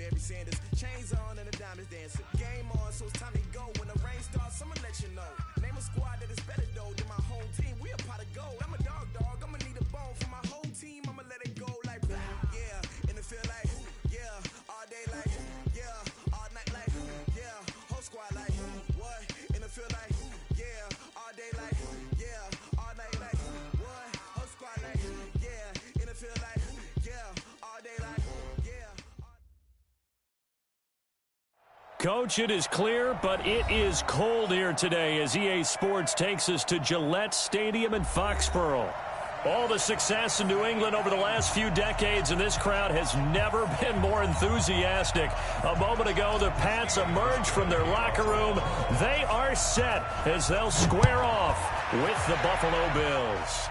Barry Sanders. Chains on and the diamonds dancing. Game on, so it's time to go. When the rain starts, I'ma let you know. Name a squad that is better though than my home team. We a pot of gold. I'm a dog. I'ma need a bone for my whole team. I'ma let it go like yeah. And it feel like yeah. All day like yeah. All night like yeah. Whole squad like what? And it feel like yeah. All day like yeah. All night like what? Whole squad like yeah. And it feel like yeah. All day like yeah. Coach, it is clear, but it is cold here today as EA Sports takes us to Gillette Stadium in Foxborough. All the success in New England over the last few decades, and this crowd has never been more enthusiastic. A moment ago, the Pats emerged from their locker room. They are set as they'll square off with the Buffalo Bills.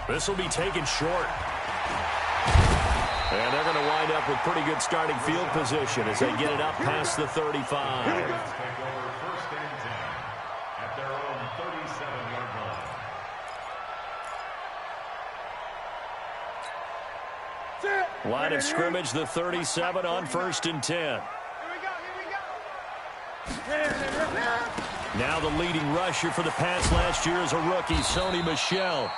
This will be taken short. And they're going to wind up with pretty good starting field position as they get it up past the 35. Line of scrimmage, the 37 on 1st and 10. Now the leading rusher for the Pats last year is a rookie, Sony Michel.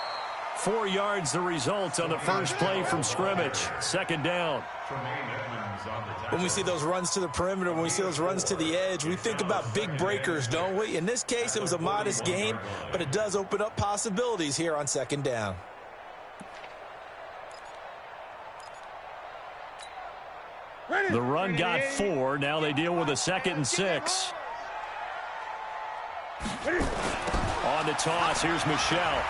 4 yards the result on the first play from scrimmage. 2nd down. When we see those runs to the perimeter, when we see those runs to the edge, we think about big breakers, don't we? In this case, it was a modest gain, but it does open up possibilities here on 2nd down. The run got 4. Now they deal with a 2nd and 6. On the toss, here's Michel.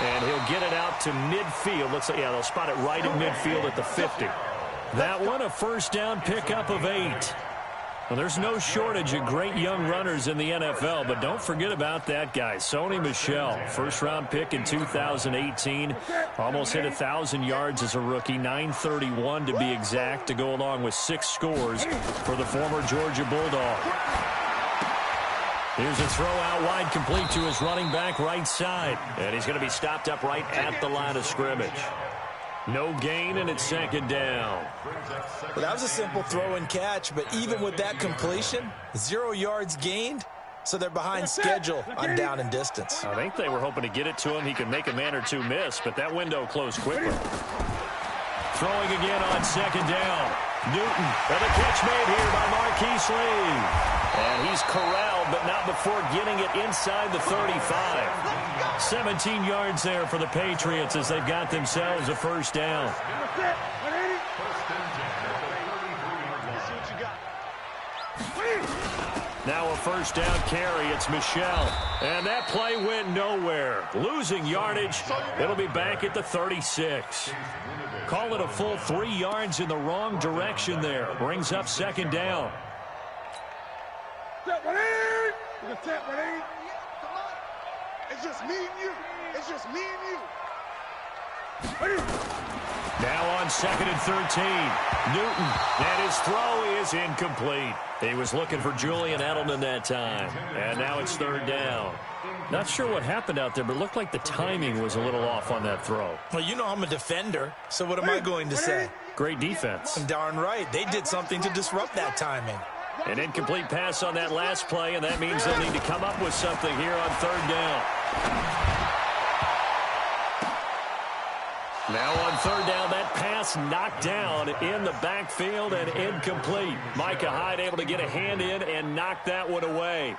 And he'll get it out to midfield. Looks like, yeah, they'll spot it right in midfield at the 50. That one, a 1st down pickup of 8. Well, there's no shortage of great young runners in the NFL, but don't forget about that guy, Sony Michel. 1st-round pick in 2018. Almost hit 1,000 yards as a rookie, 931 to be exact, to go along with 6 scores for the former Georgia Bulldog. Here's a throw out wide, complete to his running back right side. And he's going to be stopped up right at the line of scrimmage. No gain, and it's 2nd down. Well, that was a simple throw and catch, but even with that completion, 0 yards gained, so they're behind schedule on down and distance. I think they were hoping to get it to him. He could make a man or two miss, but that window closed quickly. Throwing again on 2nd down. Newton, and a catch made here by Marquise Lee. And he's corralled, but not before getting it inside the 35. 17 yards there for the Patriots as they've got themselves a 1st down. Now a 1st down carry. It's Michel. And that play went nowhere. Losing yardage. It'll be back at the 36. Call it a full 3 yards in the wrong direction there. Brings up 2nd down. It's just me and you. It's just me and you. Now on 2nd and 13. Newton, and his throw is incomplete. He was looking for Julian Edelman that time. And now it's 3rd down. Not sure what happened out there, but it looked like the timing was a little off on that throw. Well, you know I'm a defender, so what am I going to say? Great defense. Darn right. They did something to disrupt that timing. An incomplete pass on that last play, and that means they'll need to come up with something here on 3rd down. Now on 3rd down, that pass knocked down in the backfield and incomplete. Micah Hyde able to get a hand in and knock that one away.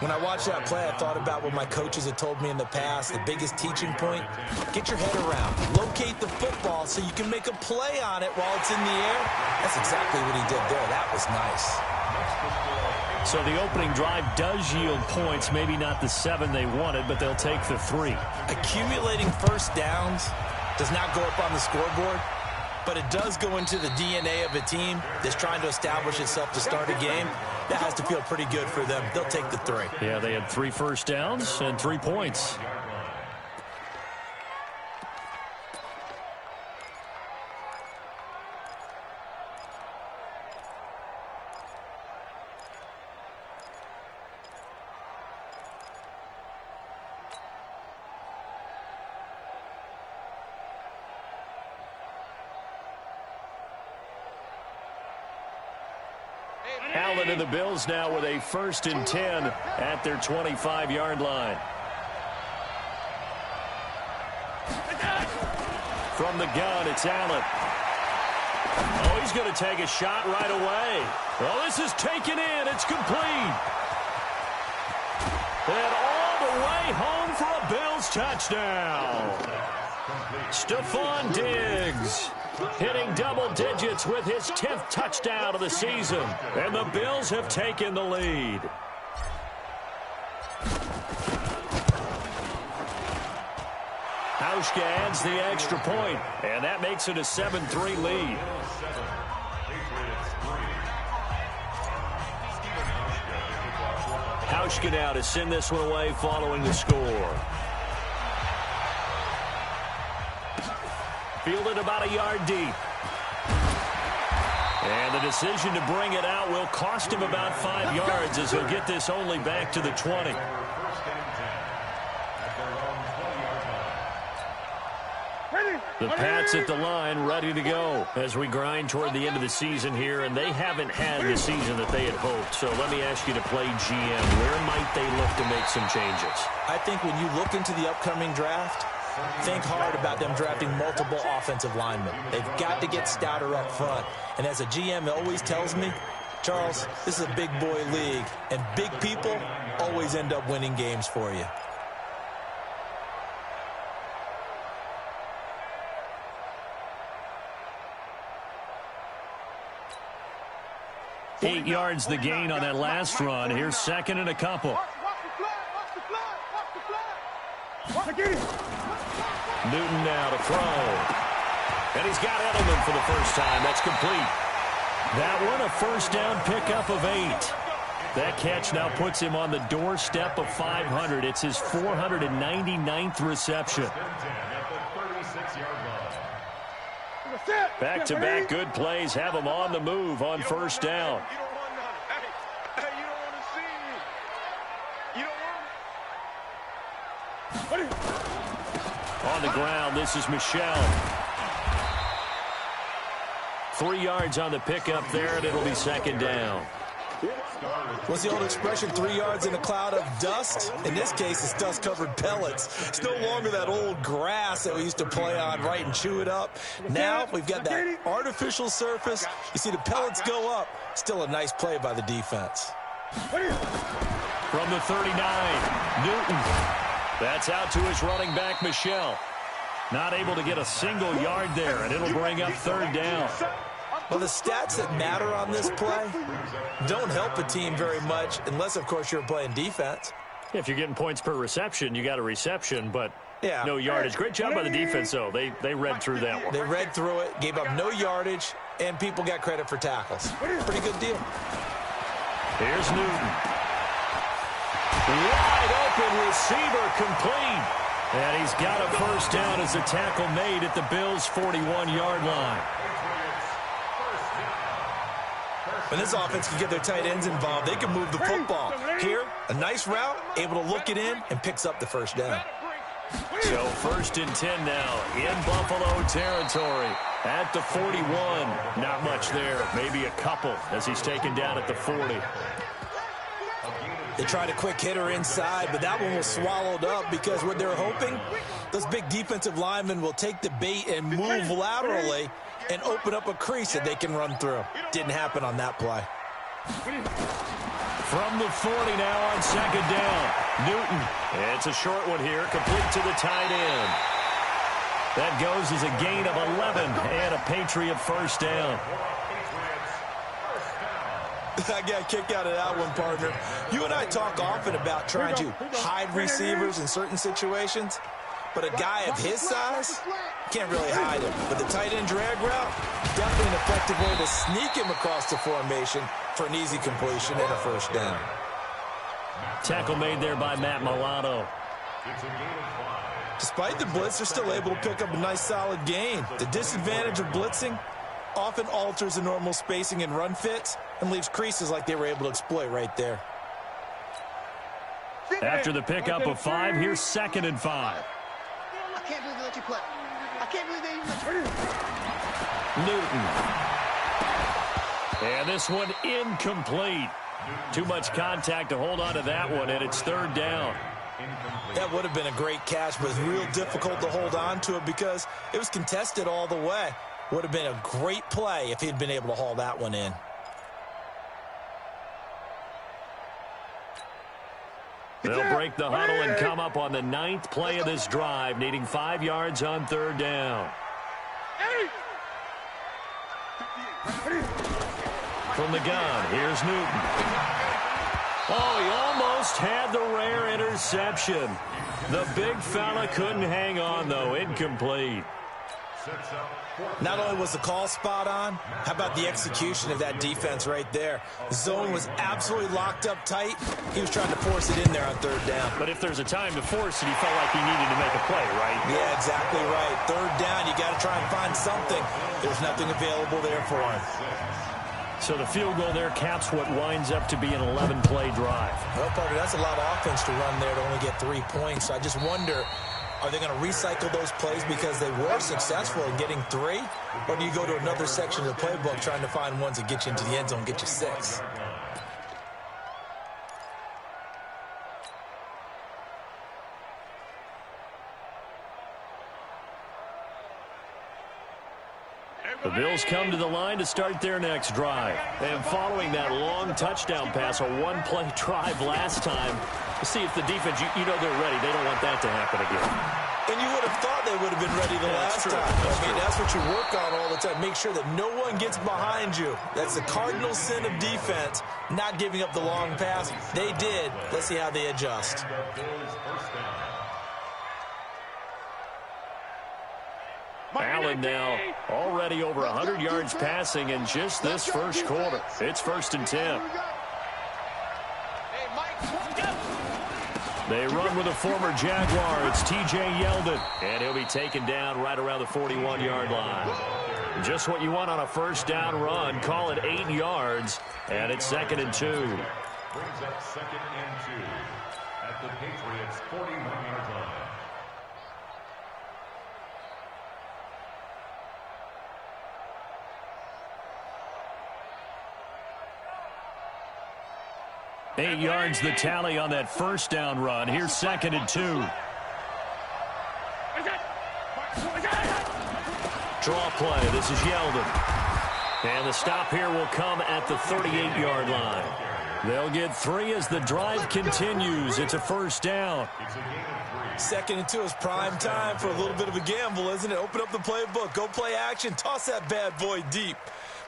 When I watched that play, I thought about what my coaches had told me in the past. The biggest teaching point, get your head around. Locate the football so you can make a play on it while it's in the air. That's exactly what he did there. That was nice. So the opening drive does yield points. Maybe not the 7 they wanted, but they'll take the 3. Accumulating 1st downs does not go up on the scoreboard, but it does go into the DNA of a team that's trying to establish itself to start a game. That has to feel pretty good for them. They'll take the 3. Yeah, they had 3 1st downs and 3 points. Allen and the Bills now with a 1st and 10 at their 25-yard line. From the gun, it's Allen. Oh, he's going to take a shot right away. Well, this is taken in. It's complete. And all the way home for a Bills touchdown. Stephon Diggs hitting double digits with his 10th touchdown of the season. And the Bills have taken the lead. Hauschka adds the extra point, and that makes it a 7-3 lead. Hauschka now to send this one away following the score. Fielded about a yard deep. And the decision to bring it out will cost him about 5 yards as he'll get this only back to the 20. The Pats at the line, ready to go as we grind toward the end of the season here, and they haven't had the season that they had hoped. So let me ask you to play GM. Where might they look to make some changes? I think when you look into the upcoming draft, think hard about them drafting multiple offensive linemen. They've got to get stouter up front. And as a GM always tells me, Charles, this is a big boy league, and big people always end up winning games for you. 8 yards the gain on that last run. Here's 2nd and a couple. Newton now to throw. And he's got Edelman for the first time. That's complete. That one a 1st down pickup of 8. That catch now puts him on the doorstep of 500. It's his 499th reception. Back-to-back good plays have him on the move on 1st down. On the ground, this is Michel. 3 yards on the pickup there, and it'll be 2nd down. What's the old expression, 3 yards in a cloud of dust? In this case, it's dust-covered pellets. It's no longer that old grass that we used to play on, right, and chew it up. Now we've got that artificial surface. You see the pellets go up. Still a nice play by the defense. From the 39, Newton. That's out to his running back, Michel. Not able to get a single yard there, and it'll bring up 3rd down. Well, the stats that matter on this play don't help a team very much unless, of course, you're playing defense. If you're getting points per reception, you got a reception, but no yardage. Great job by the defense, though. They read through that one. They read through it, gave up no yardage, and people got credit for tackles. Pretty good deal. Here's Newton. Wide open receiver complete. And he's got a 1st down as a tackle made at the Bills' 41-yard line. When this offense can get their tight ends involved, they can move the football. Here, a nice route, able to look it in, and picks up the 1st down. So 1st and 10 now in Buffalo territory at the 41. Not much there, maybe a couple as he's taken down at the 40. They tried a quick hitter inside, but that one was swallowed up because what they're hoping, those big defensive linemen will take the bait and move laterally and open up a crease that they can run through. Didn't happen on that play. From the 40 now on 2nd down. Newton. It's a short one here, complete to the tight end. That goes as a gain of 11 and a Patriot 1st down. I got a kick out of that one, partner. You and I talk often about trying to hide receivers in certain situations, but a guy of his size can't really hide him. But the tight end drag route, definitely an effective way to sneak him across the formation for an easy completion and a 1st down. Tackle made there by Matt Milano. Despite the blitz, they're still able to pick up a nice solid gain. The disadvantage of blitzing often alters the normal spacing and run fits and leaves creases like they were able to exploit right there. After the pickup of 5, here's 2nd and 5. I can't believe they let you play. I can't believe they even let you. Newton. And this one incomplete. Too much contact to hold on to that one, and it's third down. That would have been a great catch, but it's real difficult to hold on to it because it was contested all the way. Would have been a great play if he'd been able to haul that one in. They'll break the huddle and come up on the 9th play of this drive, needing 5 yards on third down. From the gun, here's Newton. Oh, he almost had the rare interception. The big fella couldn't hang on, though. Incomplete. Not only was the call spot on, how about the execution of that defense right there? The zone was absolutely locked up tight. He was trying to force it in there on third down. But if there's a time to force it, he felt like he needed to make a play, right? Yeah, exactly right. Third down, you got to try and find something. There's nothing available there for him. So the field goal there caps what winds up to be an 11-play drive. Well, partner, that's a lot of offense to run there to only get 3 points. So I just wonder, are they going to recycle those plays because they were successful in getting 3? Or do you go to another section of the playbook trying to find ones that get you into the end zone and get you 6? The Bills come to the line to start their next drive. And following that long touchdown pass, a one-play drive last time, to see if the defense, you know they're ready. They don't want that to happen again. And you would have thought they would have been ready the last time. I mean, that's what you work on all the time. Make sure that no one gets behind you. That's the cardinal sin of defense, not giving up the long pass. They did. Let's see how they adjust. Allen now already over 100 yards passing in just this first quarter. It's 1st and 10. They run with a former Jaguar. It's T.J. Yeldon, and he'll be taken down right around the 41-yard line. Just what you want on a first down run. Call it 8 yards, and it's 2nd and 2. Brings up 2nd and 2 at the Patriots' 41-yard line. Eight yards the tally on that first down run. Here's 2nd and 2. Draw play. This is Yeldon. And the stop here will come at the 38-yard line. They'll get 3 as the drive continues. It's a first down. 2nd and 2 is prime time for a little bit of a gamble, isn't it? Open up the playbook. Go play action. Toss that bad boy deep.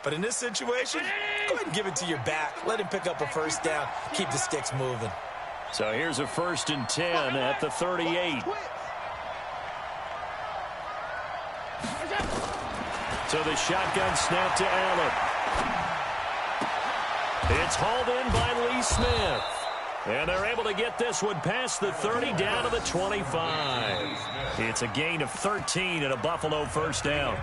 But in this situation, go ahead and give it to your back. Let him pick up a first down. Keep the sticks moving. So here's a 1st and 10 at the 38. So the shotgun snap to Allen. It's hauled in by Lee Smith. And they're able to get this one past the 30 down to the 25. It's a gain of 13 and a Buffalo first down.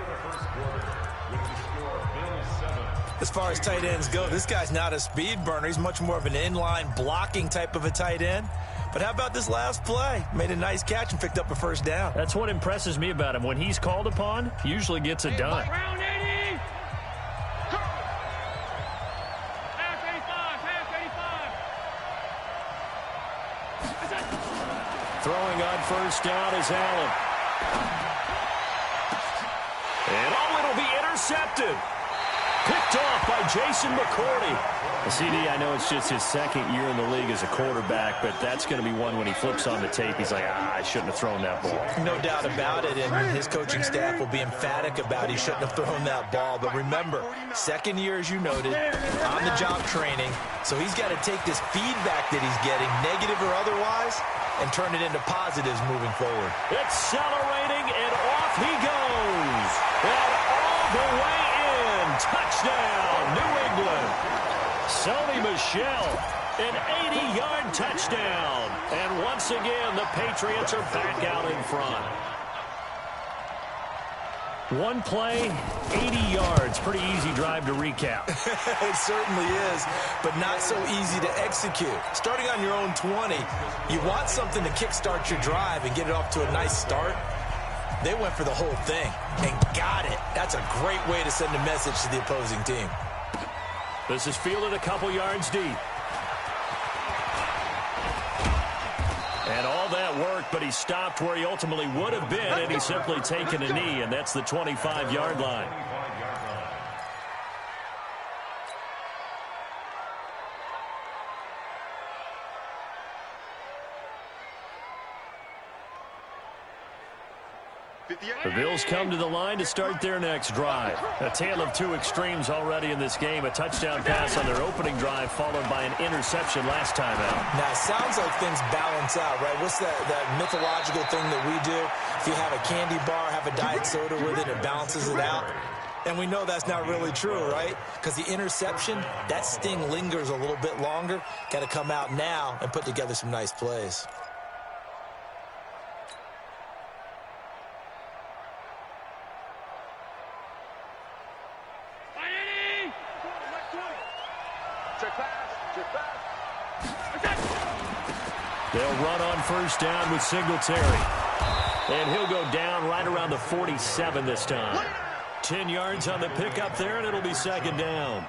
As far as tight ends go, this guy's not a speed burner. He's much more of an inline blocking type of a tight end. But how about this last play? Made a nice catch and picked up a first down. That's what impresses me about him. When he's called upon, he usually gets it done. Round 80. Throwing on first down is Allen. And it'll be intercepted. Picked off by Jason McCourty. CD, I know it's just his 2nd year in the league as a quarterback, but that's going to be one when he flips on the tape. He's like, I shouldn't have thrown that ball. No doubt about it, and his coaching staff will be emphatic about he shouldn't have thrown that ball. But remember, 2nd year, as you noted, on-the-job training. So he's got to take this feedback that he's getting, negative or otherwise, and turn it into positives moving forward. Accelerating, and off he goes. And all the way in. Touchdown, New England. Sony Michel, an 80-yard touchdown. And once again, the Patriots are back out in front. One play, 80 yards. Pretty easy drive to recap. It certainly is, but not so easy to execute. Starting on your own 20, you want something to kickstart your drive and get it off to a nice start. They went for the whole thing and got it. That's a great way to send a message to the opposing team. This is fielded a couple yards deep. And all that worked, but he stopped where he ultimately would have been, and he's simply taken a knee, and that's the 25-yard line. The Bills come to the line to start their next drive. A tale of two extremes already in this game. A touchdown pass on their opening drive followed by an interception last time out. Now, it sounds like things balance out, right? What's that mythological thing that we do? If you have a candy bar, have a diet soda with it, it balances it out. And we know that's not really true, right? Because the interception, that sting lingers a little bit longer. Got to come out now and put together some nice plays. They'll run on first down with Singletary. And he'll go down right around the 47 this time. 10 yards on the pickup there, and it'll be second down.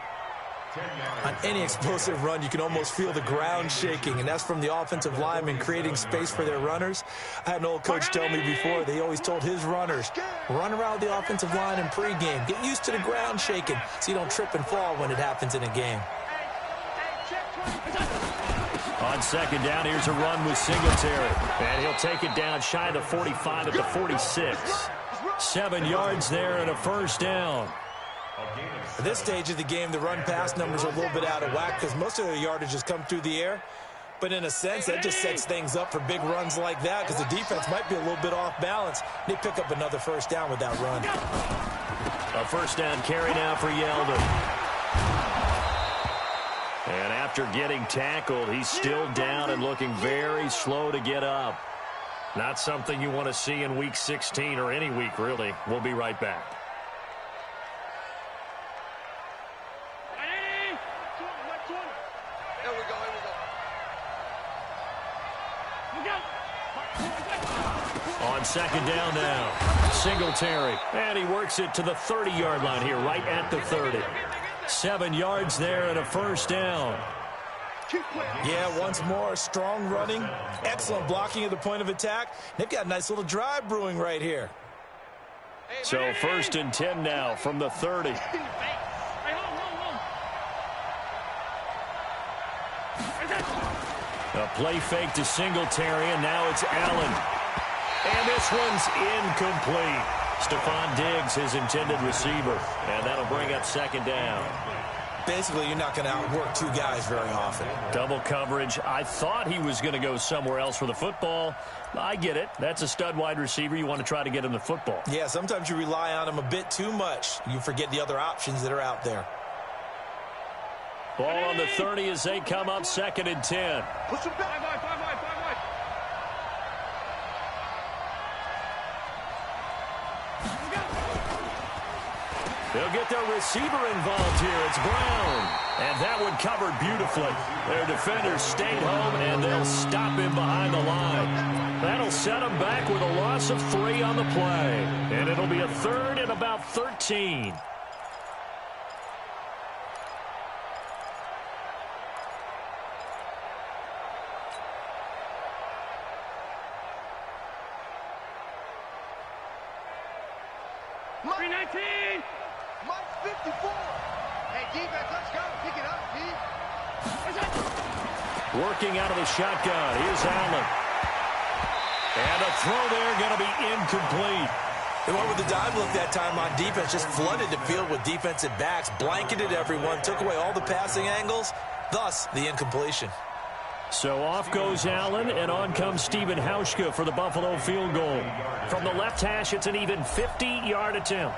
On any explosive run, you can almost feel the ground shaking, and that's from the offensive linemen creating space for their runners. I had an old coach tell me before, they always told his runners, run around the offensive line in pregame. Get used to the ground shaking so you don't trip and fall when it happens in a game. On second down, here's a run with Singletary. And he'll take it down shy of the 45 at the 46. 7 yards there and a first down. At this stage of the game, the run-pass numbers are a little bit out of whack because most of their yardage has come through the air. But in a sense, that just sets things up for big runs like that because the defense might be a little bit off balance. They pick up another first down with that run. A first down carry now for Yeldon. And after getting tackled, he's still down and looking very slow to get up. Not something you want to see in Week 16 or any week, really. We'll be right back. On second down now, Singletary. And he works it to the 30-yard line here, right at the 30. 7 yards there and a first down. Yeah, once more, strong running, excellent blocking at the point of attack. They've got a nice little drive brewing right here. So first and 10 now from the 30. A play fake to Singletary, and now it's Allen. And this one's incomplete. Stephon Diggs, his intended receiver. And that'll bring up second down. Basically, you're not going to outwork two guys very often. Double coverage. I thought he was going to go somewhere else for the football. I get it. That's a stud wide receiver. You want to try to get him the football. Yeah, sometimes you rely on him a bit too much. You forget the other options that are out there. Ball on the 30 as they come up second and 10. Push him back. They'll get their receiver involved here. It's Brown. And that one covered beautifully. Their defenders stayed home, and they'll stop him behind the line. That'll set him back with a loss of 3 on the play. And it'll be a third and about 13. Mike 54. Hey, defense, let's go. Pick it up, D. Working out of the shotgun. Here's Allen. And a throw there going to be incomplete. They went with the dive look that time on defense. Just flooded the field with defensive backs. Blanketed everyone. Took away all the passing angles. Thus, the incompletion. So off goes Allen, and on comes Stephen Hauschka for the Buffalo field goal. From the left hash, it's an even 50-yard attempt.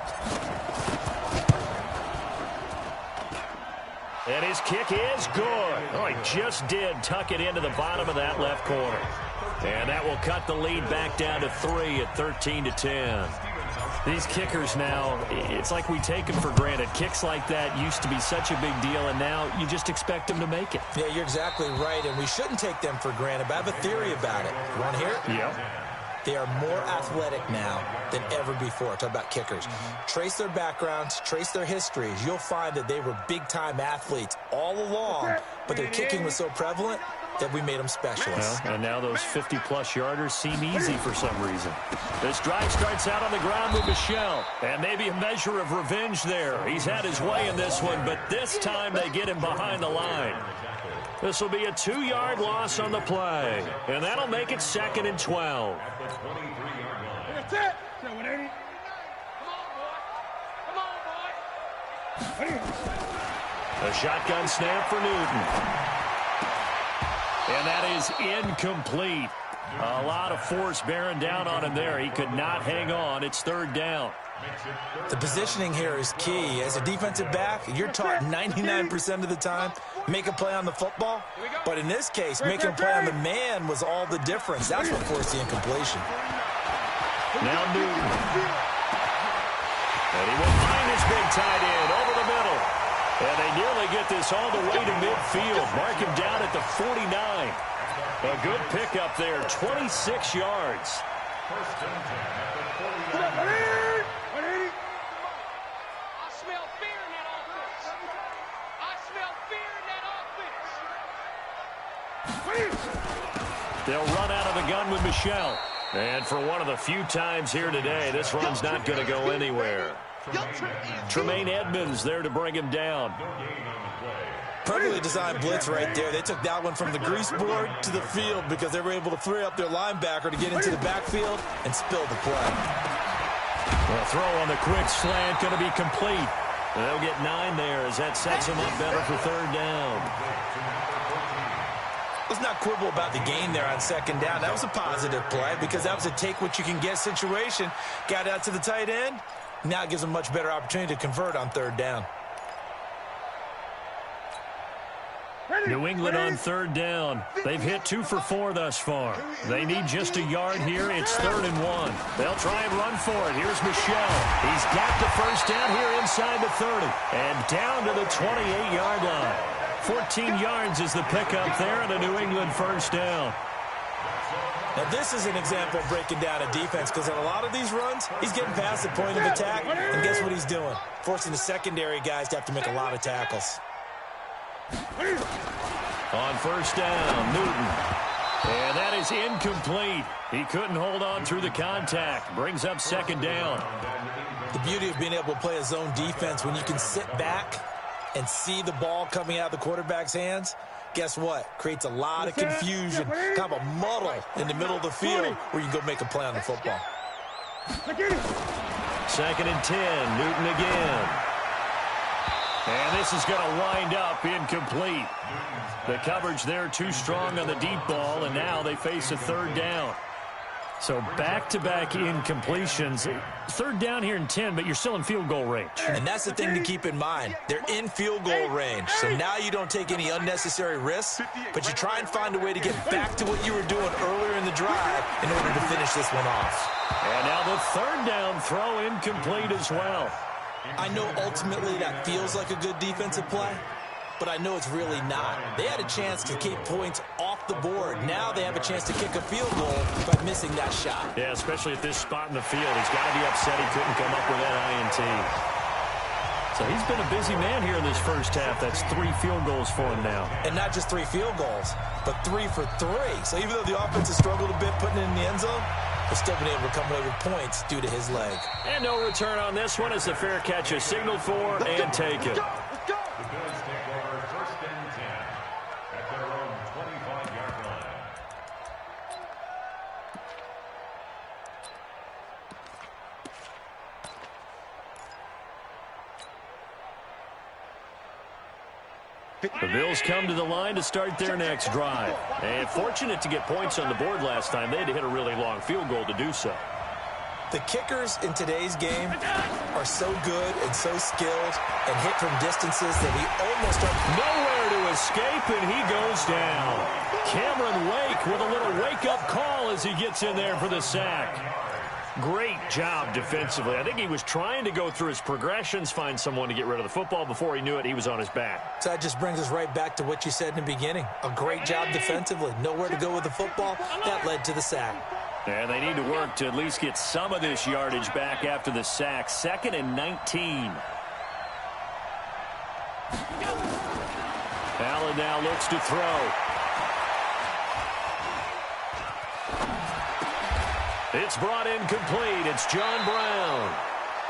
And his kick is good. Oh, he just did tuck it into the bottom of that left corner. And that will cut the lead back down to 3 at 13-10. These kickers now, it's like we take them for granted. Kicks like that used to be such a big deal, and now you just expect them to make it. Yeah, you're exactly right, and we shouldn't take them for granted, but I have a theory about it. You want to hear it? Yep. They are more athletic now than ever before. Talk about kickers. Trace their backgrounds, trace their histories. You'll find that they were big-time athletes all along, but their kicking was so prevalent that we made them specialists. Well, and now those 50-plus yarders seem easy for some reason. This drive starts out on the ground with Michel, and maybe a measure of revenge there. He's had his way in this one, but this time they get him behind the line. This will be a 2-yard loss on the play, and that'll make it 2nd and 12. That's it. Come on, boy. Come on, boy. A shotgun snap for Newton. And that is incomplete. A lot of force bearing down on him there. He could not hang on. It's 3rd down. The positioning here is key. As a defensive back, you're taught 99% of the time, make a play on the football. But in this case, making a play on the man was all the difference. That's what forced the incompletion. Now Newton. And he will find his big tight end over the middle. And they nearly get this all the way to midfield. Mark him down at the 49. A good pickup there, 26 yards. First and 10 at the 49. I smell fear in that offense. I smell fear in that offense. They'll run out of the gun with Michel. And for one of the few times here today, this run's not going to go anywhere. Tremaine Edmonds there to bring him down. Perfectly designed blitz right there. They took that one from the grease board to the field because they were able to free up their linebacker to get into the backfield and spill the play. The throw on the quick slant going to be complete. They'll get 9 there as that sets them up better for 3rd down. Let's not quibble about the gain there on 2nd down. That was a positive play because that was a take-what-you-can-get situation. Got out to the tight end. Now it gives them a much better opportunity to convert on 3rd down. New England on 3rd down. They've hit 2 for 4 thus far. They need just a yard here. It's 3rd and 1. They'll try and run for it. Here's Michel. He's got the first down here inside the 30 and down to the 28-yard line. 14 yards is the pickup there and a New England first down. Now, this is an example of breaking down a defense because on a lot of these runs, he's getting past the point of attack, and guess what he's doing? Forcing the secondary guys to have to make a lot of tackles. On first down, Newton. And that is incomplete. He couldn't hold on through the contact. Brings up 2nd down. The beauty of being able to play a zone defense when you can sit back and see the ball coming out of the quarterback's hands, guess what? Creates a lot of confusion, kind of a muddle in the middle of the field where you can go make a play on the football. 2nd and 10, Newton again. And this is going to wind up incomplete. The coverage there too strong on the deep ball, and now they face a 3rd down. So back-to-back incompletions. 3rd down here in 10, but you're still in field goal range. And that's the thing to keep in mind. They're in field goal range. So now you don't take any unnecessary risks, but you try and find a way to get back to what you were doing earlier in the drive in order to finish this one off. And now the 3rd down throw incomplete as well. I know ultimately that feels like a good defensive play, but I know it's really not. They had a chance to keep points off the board. Now they have a chance to kick a field goal by missing that shot. Yeah, especially at this spot in the field. He's got to be upset he couldn't come up with that INT. So he's been a busy man here in this first half. That's 3 field goals for him now. And not just 3 field goals, but 3 for 3. So even though the offense has struggled a bit putting it in the end zone, they've still been able to come away with points due to his leg. And no return on this one as the fair catch is signaled for and taken. The Bills take over 1st and 10 at their own 25-yard line. The Bills come to the line to start their next drive. And fortunate to get points on the board last time. They had to hit a really long field goal to do so. The kickers in today's game are so good and so skilled and hit from distances that he almost nowhere to escape, and he goes down. Cameron Wake with a little wake-up call as he gets in there for the sack. Great job defensively. I think he was trying to go through his progressions, find someone to get rid of the football. Before he knew it, he was on his back. So that just brings us right back to what you said in the beginning. A great job defensively. Nowhere to go with the football. That led to the sack. And they need to work to at least get some of this yardage back after the sack. 2nd and 19. Allen now looks to throw. It's brought in complete. It's John Brown.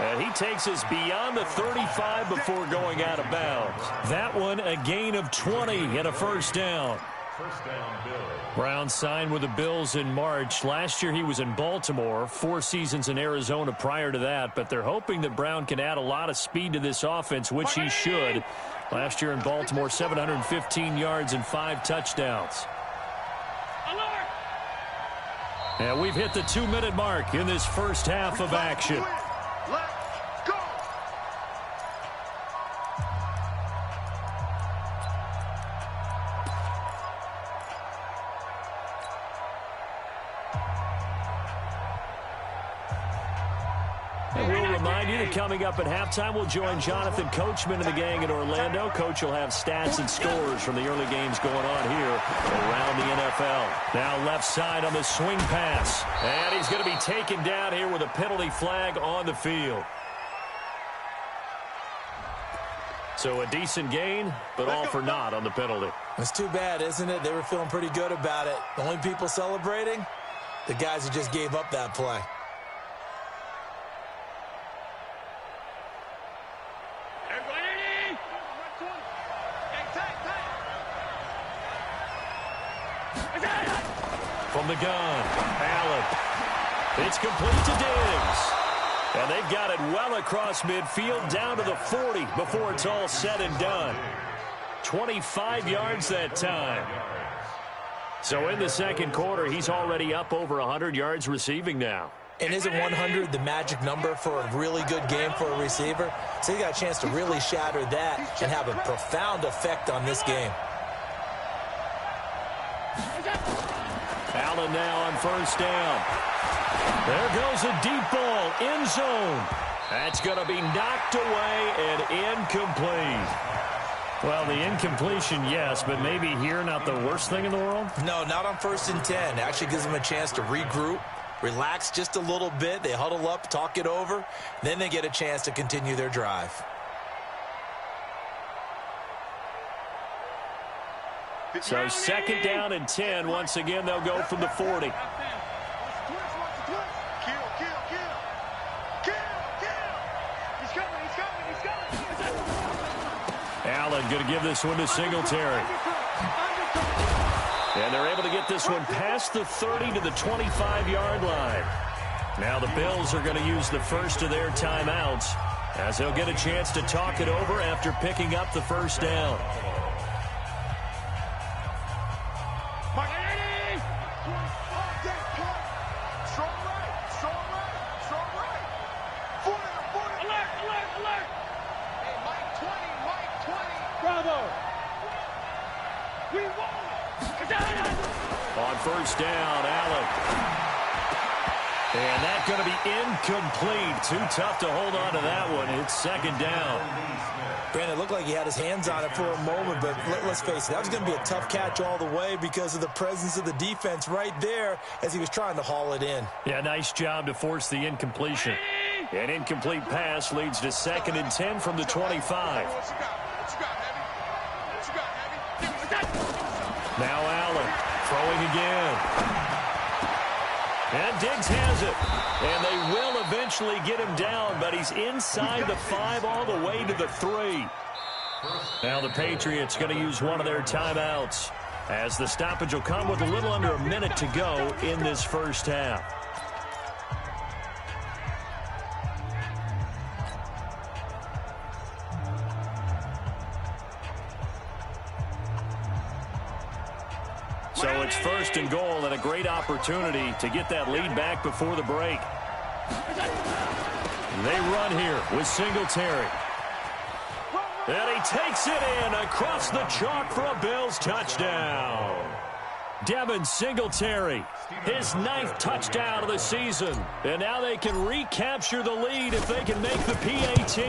And he takes us beyond the 35 before going out of bounds. That one a gain of 20 and a first down. First down, Bills. Brown signed with the Bills in March. Last year he was in Baltimore, 4 seasons in Arizona prior to that, but they're hoping that Brown can add a lot of speed to this offense, which he should. Last year in Baltimore, 715 yards and 5 touchdowns. And we've hit the 2-minute mark in this first half of action. Coming up at halftime, we'll join Jonathan Coachman and the gang in Orlando. Coach will have stats and scores from the early games going on here around the NFL. Now left side on the swing pass. And he's going to be taken down here with a penalty flag on the field. So a decent gain, but all for naught on the penalty. It's too bad, isn't it? They were feeling pretty good about it. The only people celebrating, the guys who just gave up that play. From the gun, Allen. It's complete to Diggs. And they've got it well across midfield down to the 40 before it's all said and done. 25 yards that time. So in the second quarter, he's already up over 100 yards receiving now. And isn't 100 the magic number for a really good game for a receiver? So he got a chance to really shatter that and have a profound effect on this game. Allen now on first down. There goes a deep ball, end zone. That's going to be knocked away and incomplete. Well, the incompletion, yes, but maybe here not the worst thing in the world? No, not on 1st and 10. Actually gives them a chance to regroup, relax just a little bit. They huddle up, talk it over. Then they get a chance to continue their drive. So 2nd down and 10. Once again, they'll go from the 40. Allen going to give this one to Singletary. And they're able to get this one past the 30 to the 25-yard line. Now the Bills are going to use the first of their timeouts as they'll get a chance to talk it over after picking up the first down. On first down, Allen. And that's going to be incomplete. Too tough to hold on to that one. It's 2nd down. Brandon, it looked like he had his hands on it for a moment, but let's face it, that was going to be a tough catch all the way because of the presence of the defense right there as he was trying to haul it in. Yeah, nice job to force the incompletion. An incomplete pass leads to 2nd and 10 from the 25. Now Allen throwing again. And Diggs has it. And they will eventually get him down, but he's inside the 5 all the way to the 3. Now the Patriots going to use one of their timeouts as the stoppage will come with a little under a minute to go in this first half. So it's 1st and goal and a great opportunity to get that lead back before the break. They run here with Singletary. And he takes it in across the chalk for a Bills touchdown. Devin Singletary, his 9th touchdown of the season. And now they can recapture the lead if they can make the PAT.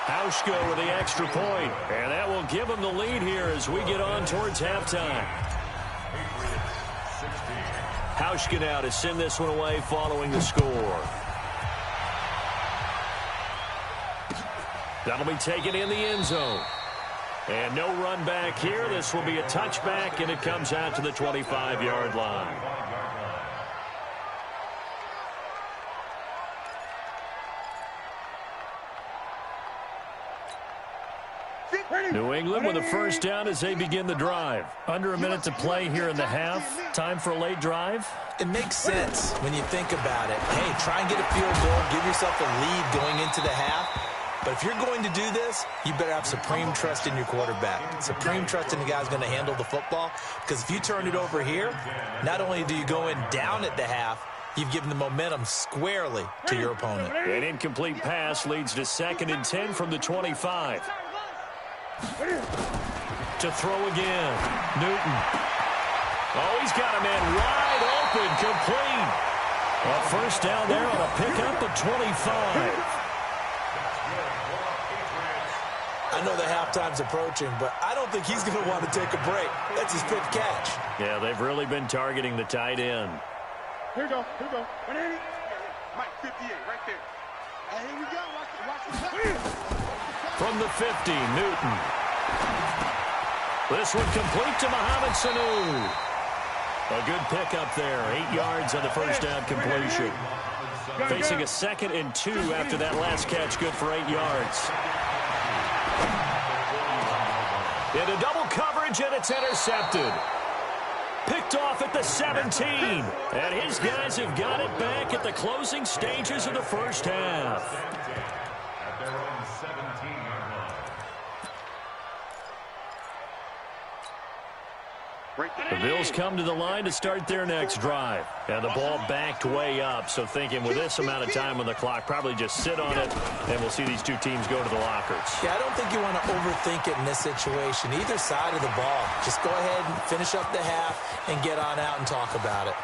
Hauschka with the extra point, and that will give them the lead here as we get on towards halftime. Hauschka now to send this one away following the score. That'll be taken in the end zone. And no run back here. This will be a touchback, and it comes out to the 25-yard line. New England with a first down as they begin the drive. Under a minute to play here in the half. Time for a late drive. It makes sense when you think about it. Hey, try and get a field goal. Give yourself a lead going into the half. But if you're going to do this, you better have supreme trust in your quarterback. Supreme trust in the guy who's going to handle the football. Because if you turn it over here, not only do you go in down at the half, you've given the momentum squarely to your opponent. An incomplete pass leads to 2nd and 10 from the 25. To throw again. Newton. Oh, he's got a man wide open, complete. A first down there on a pickup of 25. I know the halftime's approaching, but I don't think he's going to want to take a break. That's his 5th catch. Yeah, they've really been targeting the tight end. Here we go. 180. Mike, 58, right there. And here we go. Watch the play. From the 50, Newton. This one complete to Mohamed Sanu. A good pickup there. 8 yards on the first down completion. Facing a 2nd and 2 after that last catch, good for 8 yards. Into double coverage, and it's intercepted. Picked off at the 17. And his guys have got it back at the closing stages of the first half. At their own 17-yard line. The Bills come to the line to start their next drive. And the ball backed way up, so thinking with this amount of time on the clock, probably just sit on it, and we'll see these two teams go to the lockers. Yeah, I don't think you want to overthink it in this situation. Either side of the ball. Just go ahead and finish up the half and get on out and talk about it.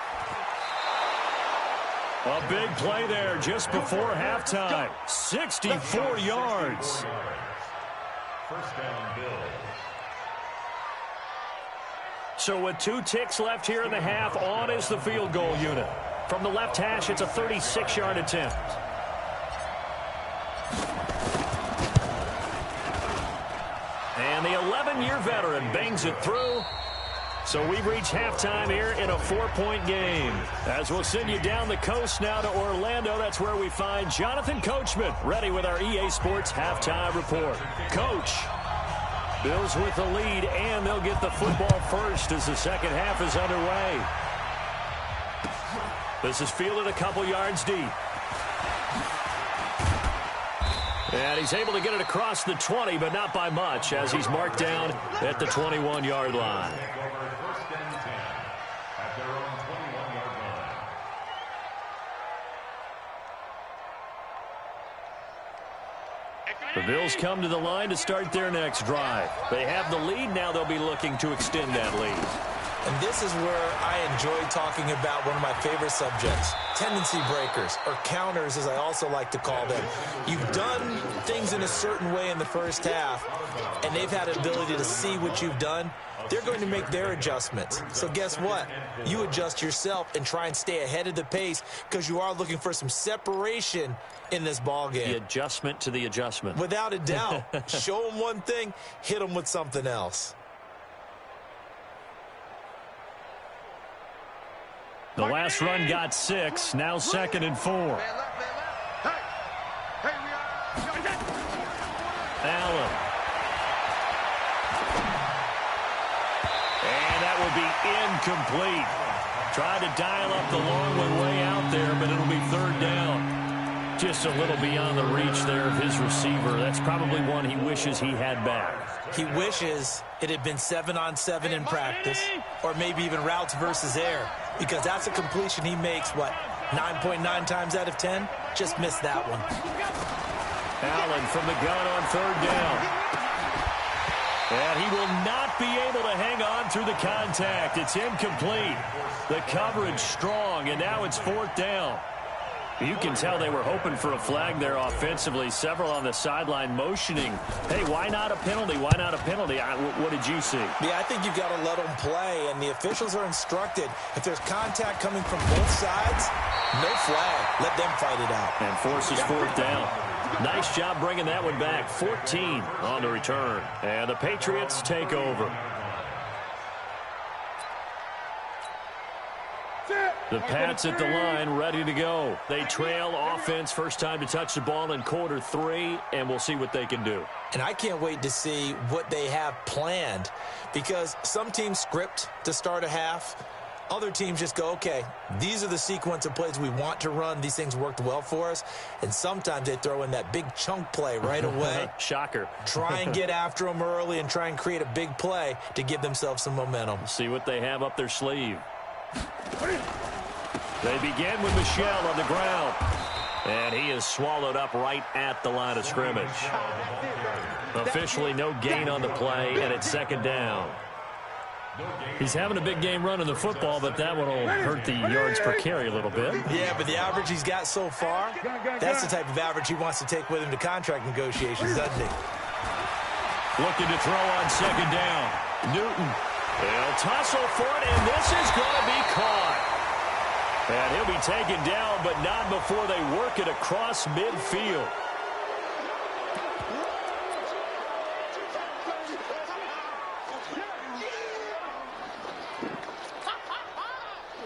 A big play there just before halftime. 64 yards. First down, Bills. So with 2 ticks left here in the half, on is the field goal unit. From the left hash, it's a 36-yard attempt. And the 11-year veteran bangs it through. So we've reached halftime here in a 4-point game. As we'll send you down the coast now to Orlando, that's where we find Jonathan Coachman, ready with our EA Sports halftime report. Coach. Bills with the lead, and they'll get the football first as the second half is underway. This is fielded a couple yards deep. And he's able to get it across the 20, but not by much, as he's marked down at the 21-yard line. First and 10 at their own 21-yard line. The Bills come to the line to start their next drive. They have the lead. Now they'll be looking to extend that lead. And this is where I enjoy talking about one of my favorite subjects, tendency breakers, or counters as I also like to call them. You've done things in a certain way in the first half, and they've had an ability to see what you've done. They're going to make their adjustments. So guess what? You adjust yourself and try and stay ahead of the pace because you are looking for some separation in this ball game. The adjustment to the adjustment. Without a doubt. Show them one thing, hit them with something else. The last run got 6, now 2nd and 4. Allen. And that will be incomplete. Tried to dial up the long one way out there, but it'll be 3rd down. Just a little beyond the reach there of his receiver. That's probably one he wishes he had back. He wishes it had been 7-on-7 in practice, or maybe even routes versus air, because that's a completion he makes, what, 9.9 times out of 10? Just missed that one. Allen from the gun on 3rd down. And he will not be able to hang on through the contact. It's incomplete. The coverage strong, and now it's 4th down. You can tell they were hoping for a flag there offensively. Several on the sideline motioning, hey, why not a penalty? Why not a penalty? What did you see? Yeah, I think you've got to let them play, and the officials are instructed. If there's contact coming from both sides, no flag. Let them fight it out. And forces fourth down. Nice job bringing that one back. 14 on the return. And the Patriots take over. The Pats at the line, ready to go. They trail offense, first time to touch the ball in quarter 3, and we'll see what they can do. And I can't wait to see what they have planned, because some teams script to start a half. Other teams just go, okay, these are the sequence of plays we want to run. These things worked well for us. And sometimes they throw in that big chunk play right away. Shocker. Try and get after them early and try and create a big play to give themselves some momentum. See what they have up their sleeve. They begin with Michel on the ground. And he is swallowed up right at the line of scrimmage. Officially no gain on the play, and it's second down. He's having a big game running the football, but that one will hurt the yards per carry a little bit. Yeah, but the average he's got so far, that's the type of average he wants to take with him to contract negotiations, doesn't he? Looking to throw on second down. Newton. They'll tussle for it, and this is going to be caught. And he'll be taken down, but not before they work it across midfield.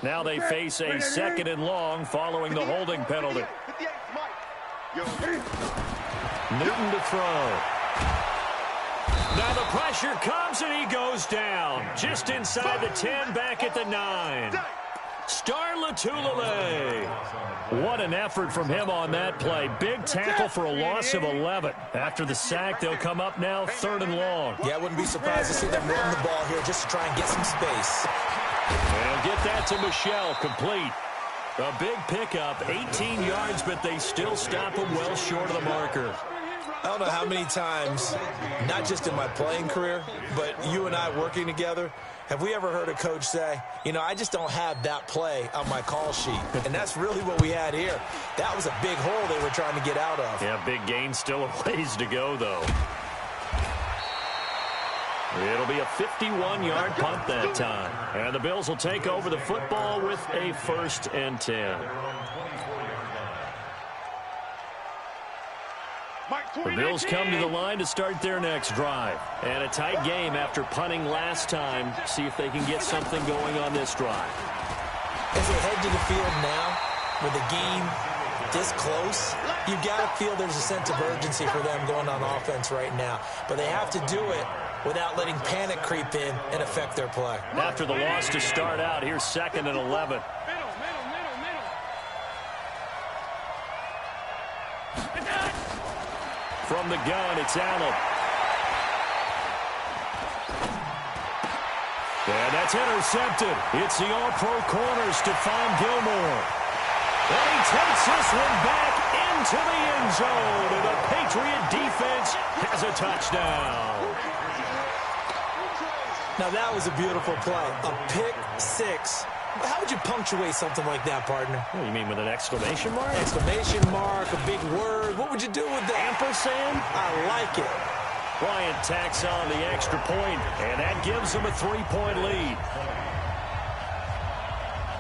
Now they face a second and long following the holding penalty. Newton to throw. Now the pressure comes and he goes down. Just inside the 10, back at the 9. Star Latulele. What an effort from him on that play. Big tackle for a loss of 11. After the sack, they'll come up now third and long. Yeah, I wouldn't be surprised to see them run the ball here just to try and get some space. And get that to Michel, complete. A big pickup, 18 yards, but they still stop him well short of the marker. I don't know how many times, not just in my playing career, but you and I working together, have we ever heard a coach say, you know, I just don't have that play on my call sheet. And that's really what we had here. That was a big hole they were trying to get out of. Yeah, big gain, still a ways to go, though. It'll be a 51-yard punt that time. And the Bills will take over the football with a 1st and 10. The Bills come to the line to start their next drive. And a tight game after punting last time. See if they can get something going on this drive. As they head to the field now, with the game this close, you've got to feel there's a sense of urgency for them going on offense right now. But they have to do it without letting panic creep in and affect their play. After the loss to start out, here's 2nd and 11. From the gun, it's Allen. And that's intercepted. It's the all-pro corner, Stephon Gilmore. And he takes this one back into the end zone. And the Patriot defense has a touchdown. Now, that was a beautiful play. A pick 6. How would you punctuate something like that, partner? What, you mean with an exclamation mark? Exclamation mark, a big word. What would you do with that? Ampersand? I like it. Bryant tacks on the extra point, and that gives them a 3-point lead.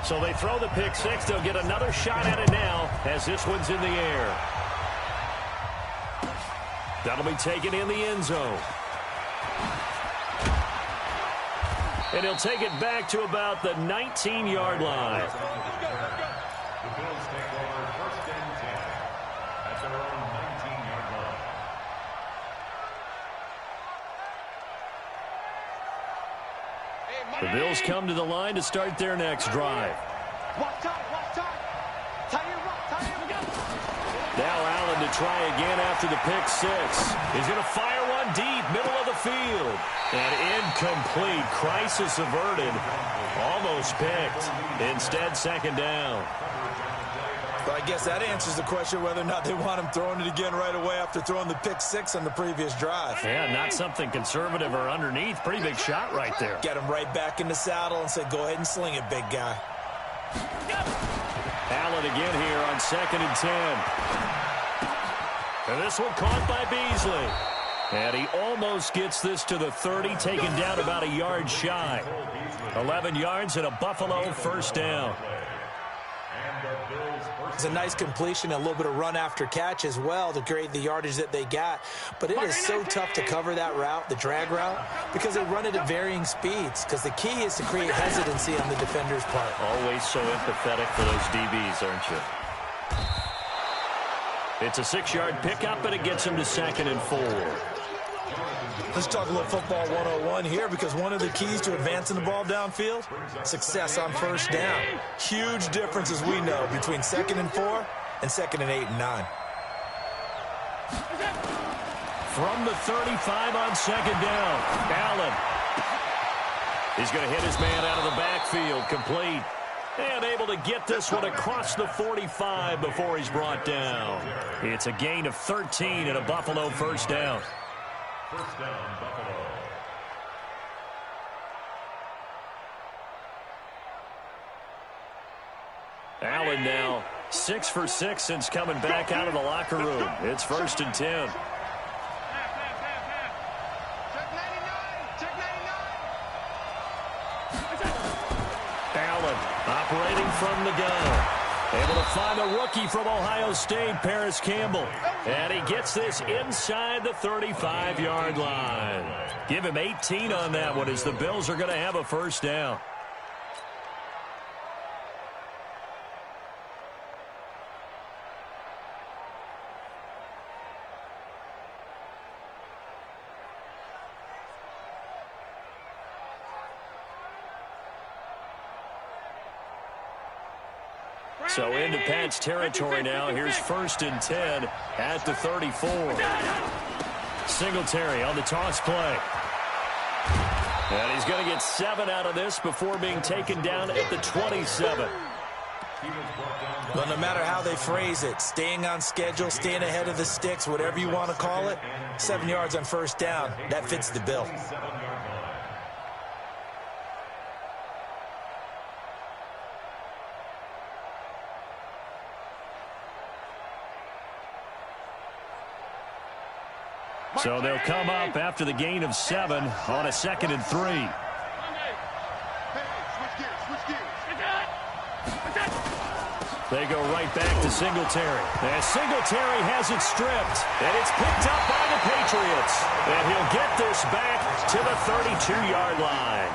So they throw the pick 6. They'll get another shot at it now as this one's in the air. That'll be taken in the end zone. And he'll take it back to about the 19-yard line. The Bills take over 1st and 10 at their own 19-yard line. The Bills come to the line to start their next drive. Now Allen to try again after the pick 6. He's going to fire one deep, middle of the field. And incomplete. Crisis averted. Almost picked. Instead, 2nd down. But I guess that answers the question whether or not they want him throwing it again right away after throwing the pick 6 on the previous drive. Yeah, not something conservative or underneath. Pretty big shot right there. Get him right back in the saddle and say, go ahead and sling it, big guy. Allen again here on 2nd and 10. And this one caught by Beasley. And he almost gets this to the 30, taken down about a yard shy. 11 yards and a Buffalo first down. It's a nice completion, a little bit of run after catch as well to create the yardage that they got. But it is so tough to cover that route, the drag route, because they run it at varying speeds. Because the key is to create hesitancy on the defender's part. Always so empathetic for those DBs, aren't you? It's a 6-yard pickup, and it gets him to 2nd and 4. Let's talk a little football 101 here, because one of the keys to advancing the ball downfield, success on first down. Huge difference, as we know, between 2nd and 4 and 2nd and 8 and 9. From the 35 on 2nd down, Allen. He's going to hit his man out of the backfield, complete. And able to get this one across the 45 before he's brought down. It's a gain of 13 and a Buffalo first down. First down, Buffalo. Allen now 6 for 6 since coming back out of the locker room. It's 1st and 10. Allen operating from the gun. Able to find a rookie from Ohio State, Paris Campbell. And he gets this inside the 35-yard line. Give him 18 on that one as the Bills are going to have a first down. So into Pat's territory now. Here's 1st and 10 at the 34. Singletary on the toss play. And he's going to get 7 out of this before being taken down at the 27. But no matter how they phrase it, staying on schedule, staying ahead of the sticks, whatever you want to call it, 7 yards on first down, that fits the bill. So they'll come up after the gain of 7 on a 2nd and 3. They go right back to Singletary. And Singletary has it stripped. And it's picked up by the Patriots. And he'll get this back to the 32-yard line.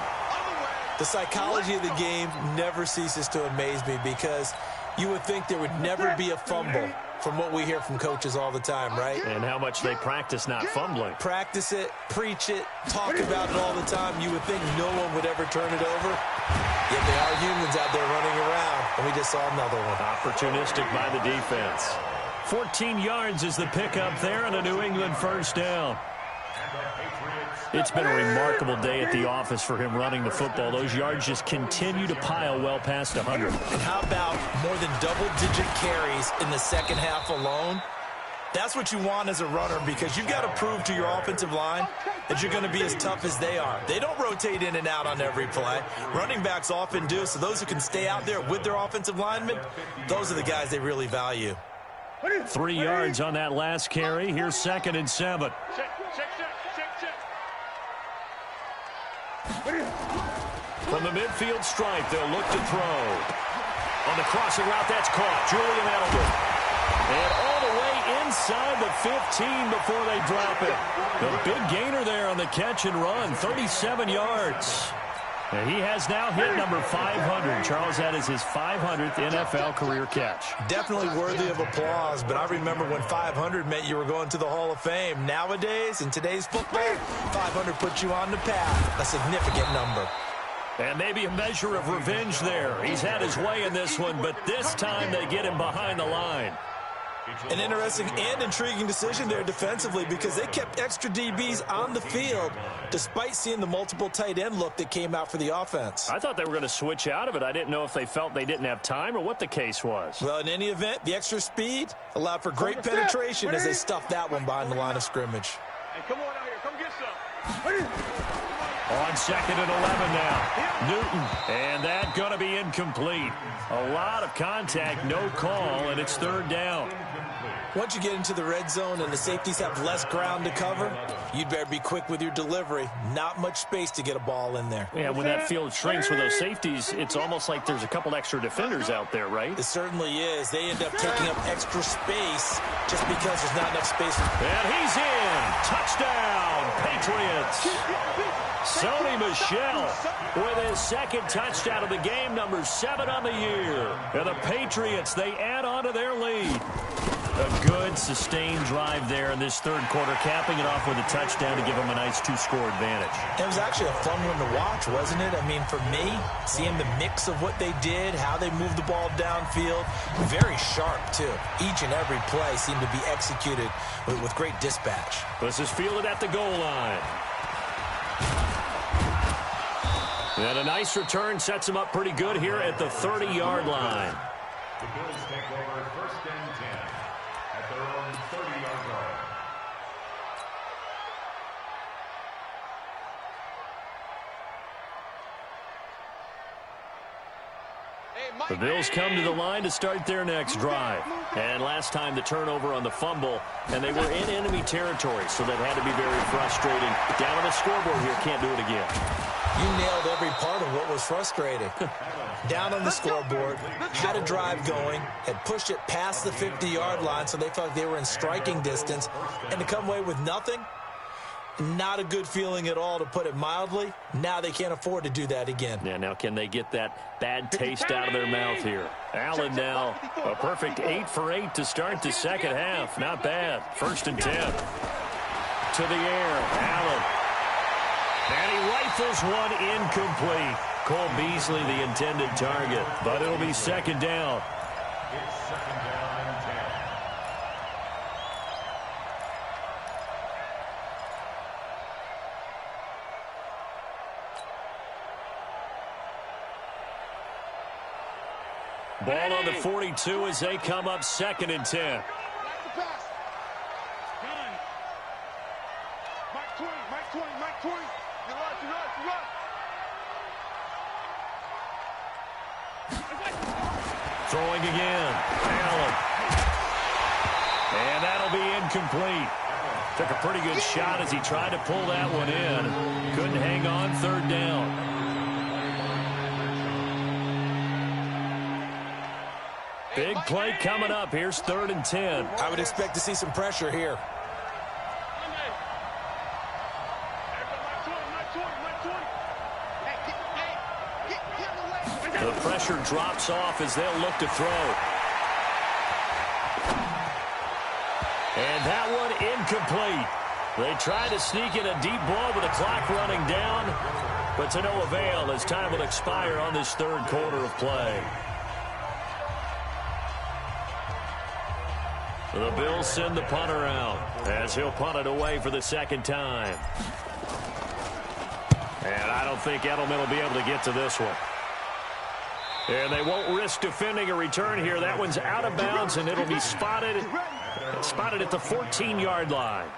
The psychology of the game never ceases to amaze me, because you would think there would never be a fumble from what we hear from coaches all the time, right? And how much they practice not fumbling. Practice it, preach it, talk about it all the time. You would think no one would ever turn it over. Yet they are humans out there running around, and we just saw another one. Opportunistic by the defense. 14 yards is the pickup there, and a New England first down. It's been a remarkable day at the office for him running the football. Those yards just continue to pile well past 100. And how about more than double-digit carries in the second half alone? That's what you want as a runner, because you've got to prove to your offensive line that you're going to be as tough as they are. They don't rotate in and out on every play. Running backs often do, so those who can stay out there with their offensive linemen, those are the guys they really value. 3 yards on that last carry. Here's 2nd and 7. From the midfield stripe, they'll look to throw. On the crossing route, that's caught. Julian Edelman. And all the way inside the 15 before they drop it. The big gainer there on the catch and run, 37 yards. And he has now hit number 500. Charles, that is his 500th NFL career catch. Definitely worthy of applause, but I remember when 500 meant you were going to the Hall of Fame. Nowadays, in today's football, 500 puts you on the path, a significant number. And maybe a measure of revenge there. He's had his way in this one, but this time they get him behind the line. An interesting and intriguing decision there defensively, because they kept extra DBs on the field despite seeing the multiple tight end look that came out for the offense. I thought they were going to switch out of it. I didn't know if they felt they didn't have time or what the case was. Well, in any event, the extra speed allowed for great penetration as they stuffed that one behind the line of scrimmage. Hey, come on out here. Come get some. On 2nd and 11 now. Newton. And that going to be incomplete. A lot of contact, no call, and it's 3rd down. Once you get into the red zone and the safeties have less ground to cover, you'd better be quick with your delivery. Not much space to get a ball in there. Yeah, when that field shrinks with those safeties, it's almost like there's a couple extra defenders out there, right? It certainly is. They end up taking up extra space just because there's not enough space. And he's in. Touchdown, Patriots. Sony Michel with his 2nd touchdown of the game, number 7 on the year. And the Patriots, they add on to their lead. A good, sustained drive there in this 3rd quarter, capping it off with a touchdown to give them a nice 2-score advantage. It was actually a fun one to watch, wasn't it? I mean, for me, seeing the mix of what they did, how they moved the ball downfield, very sharp, too. Each and every play seemed to be executed with great dispatch. This is fielded at the goal line. And a nice return sets him up pretty good here at the 30-yard line. The Bills take over 1st and 10 at their own 30-yard line. The Bills come to the line to start their next drive. And last time the turnover on the fumble, and they were in enemy territory, so that had to be very frustrating. Down on the scoreboard here, can't do it again. You nailed every part of what was frustrating. Down on the scoreboard, had a drive going, had pushed it past the 50-yard line, so they felt like they were in striking distance, and to come away with nothing, not a good feeling at all, to put it mildly. Now they can't afford to do that again. Yeah, now can they get that bad taste out of their mouth here? Allen now, a perfect 8 for 8 to start the 2nd half. Not bad. 1st and 10. To the air, Allen. And he rifles one incomplete. Cole Beasley, the intended target, but it'll be 2nd down. It's 2nd down and 10. Ball on the 42 as they come up 2nd and 10. Mike 20. You run. Throwing again. Allen. And that'll be incomplete. Took a pretty good shot as he tried to pull that one in. Couldn't hang on. 3rd down. Big play coming up. Here's 3rd and 10. I would expect to see some pressure here. The pressure drops off as they'll look to throw. And that one incomplete. They tried to sneak in a deep ball with the clock running down, but to no avail as time will expire on this 3rd quarter of play. The Bills send the punter out as he'll punt it away for the 2nd time. And I don't think Edelman will be able to get to this one. And they won't risk defending a return here. That one's out of bounds, and it'll be spotted at the 14-yard line.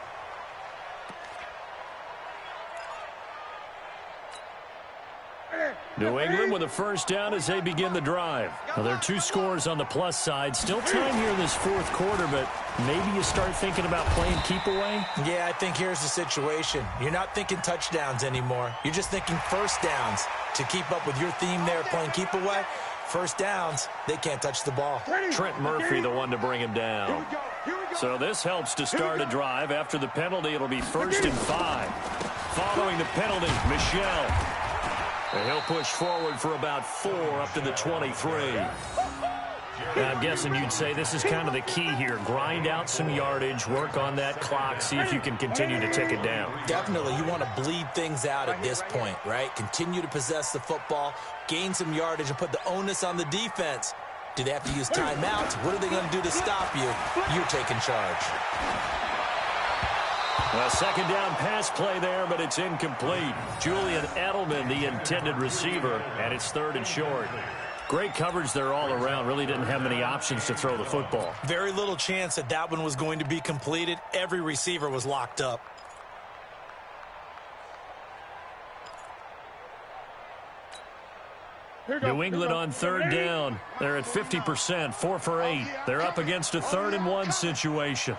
New England with a 1st down as they begin the drive. Now, there are 2 scores on the plus side. Still time here in this 4th quarter, but maybe you start thinking about playing keep away? Yeah, I think here's the situation. You're not thinking touchdowns anymore. You're just thinking 1st downs. To keep up with your theme there, playing keep away, 1st downs, they can't touch the ball. Trent Murphy, the one to bring him down. So this helps to start a drive. After the penalty, it'll be 1st and 5. Following the penalty, Michel. And he'll push forward for about 4 up to the 23. Now, I'm guessing you'd say this is kind of the key here. Grind out some yardage, work on that clock, see if you can continue to tick it down. Definitely. You want to bleed things out at this point, right? Continue to possess the football, gain some yardage, and put the onus on the defense. Do they have to use timeouts? What are they going to do to stop you? You're taking charge. A 2nd down pass play there, but it's incomplete. Julian Edelman, the intended receiver, and it's 3rd and short. Great coverage there all around. Really didn't have many options to throw the football. Very little chance that that one was going to be completed. Every receiver was locked up. New England on third down. They're at 50%, 4 for 8. They're up against a 3rd and 1 situation.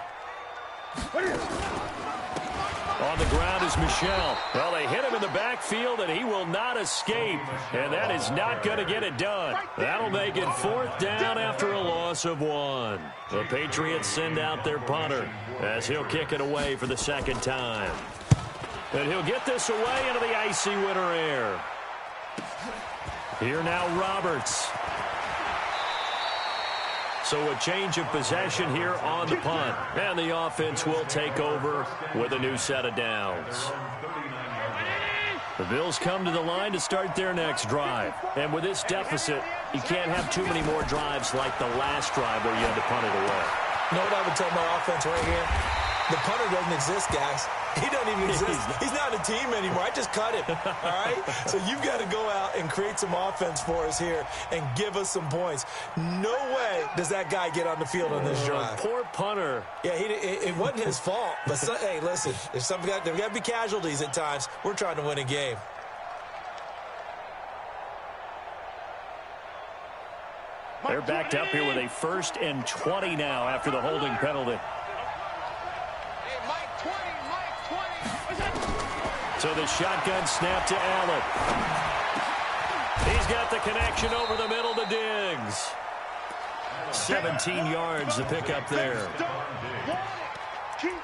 On the ground is Michel. Well, they hit him in the backfield, and he will not escape. And that is not going to get it done. That'll make it 4th down after a loss of 1. The Patriots send out their punter as he'll kick it away for the 2nd time. And he'll get this away into the icy winter air. Here now, Roberts. So a change of possession here on the punt. And the offense will take over with a new set of downs. The Bills come to the line to start their next drive. And with this deficit, you can't have too many more drives like the last drive where you had to punt it away. You know what I would tell my offense right here? The punter doesn't exist, guys. He doesn't even exist. He's not a team anymore. I just cut him, all right? So you've got to go out and create some offense for us here and give us some points. No way does that guy get on the field on this drive. Poor punter. Yeah, it wasn't his fault. But, hey, listen, there's got to be casualties at times. We're trying to win a game. They're backed up here with a 1st and 20 now after the holding penalty. So the shotgun snap to Allen. He's got the connection over the middle to Diggs. 17 yards to pick up there.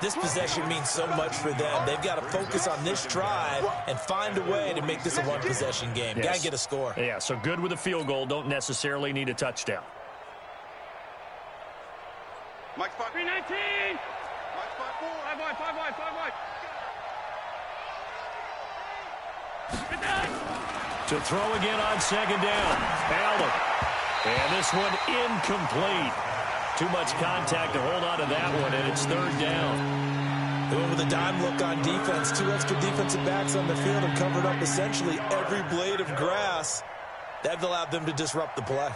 This possession means so much for them. They've got to focus on this drive and find a way to make this a one-possession game. Yes. Got to get a score. Yeah, so good with a field goal. Don't necessarily need a touchdown. Mike spot 319. Mike spot 4. 5 wide, 5 wide, 5 wide. To throw again on 2nd down. Allen. And this one incomplete. Too much contact to hold on to that one, and it's 3rd down. They went with a dime look on defense. 2 extra defensive backs on the field and covered up essentially every blade of grass. That allowed them to disrupt the play.